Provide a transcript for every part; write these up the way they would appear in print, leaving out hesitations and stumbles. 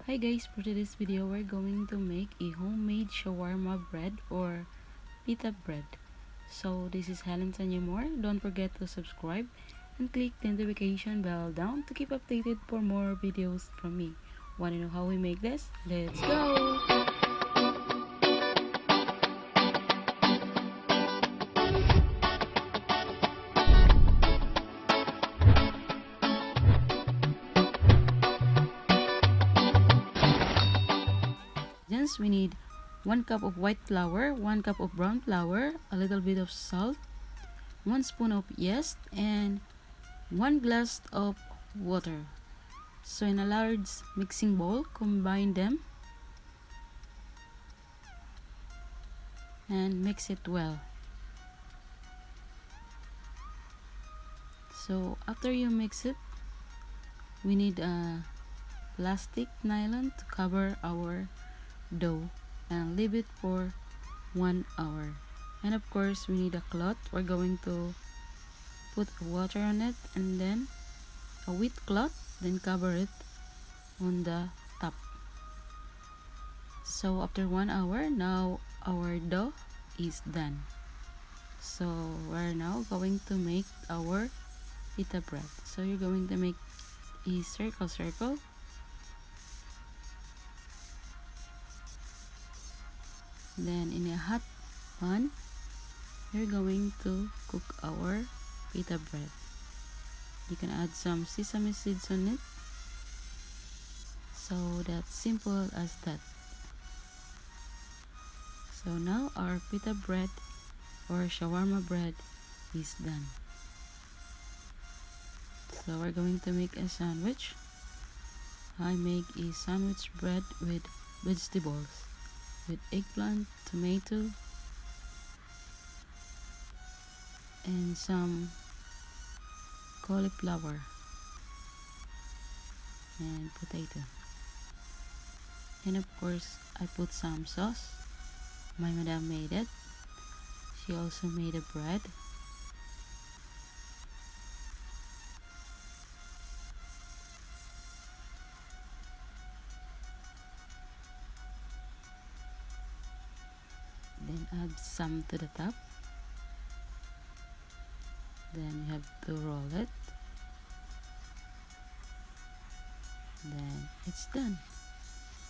Hi guys, for today's video we're going to make a homemade shawarma bread or pita bread. So this is Helen More. Don't forget to subscribe and click the notification bell down to keep updated for more videos from me. Want to know how we make this? Let's go! We need 1 cup of white flour, 1 cup of brown flour, a little bit of salt, 1 spoon of yeast, and 1 glass of water. So in a large mixing bowl, combine them and mix it well. So after you mix it, we need a plastic nylon to cover our dough and leave it for 1 hour. And of course we need a cloth. We're going to put water on it and then a wet cloth, then cover it on the top. So after 1 hour, now our dough is done. So we're now going to make our pita bread. So you're going to make a circle. Then in a hot pan, we're going to cook our pita bread. You can add some sesame seeds on it. So that's simple as that. So now our pita bread or shawarma bread is done. So we're going to make a sandwich. I make a sandwich bread with vegetables, with eggplant, tomato, and some cauliflower and potato. And of course I put some sauce. My madam made it. She also made a bread. Then add some to the top. Then you have to roll it. Then it's done.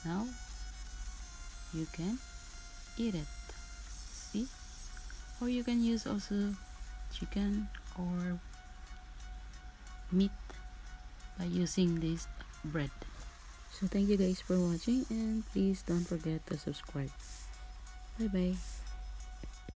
Now you can eat it. See? Or you can use also chicken or meat by using this bread. So thank you guys for watching and please don't forget to subscribe. Bye bye.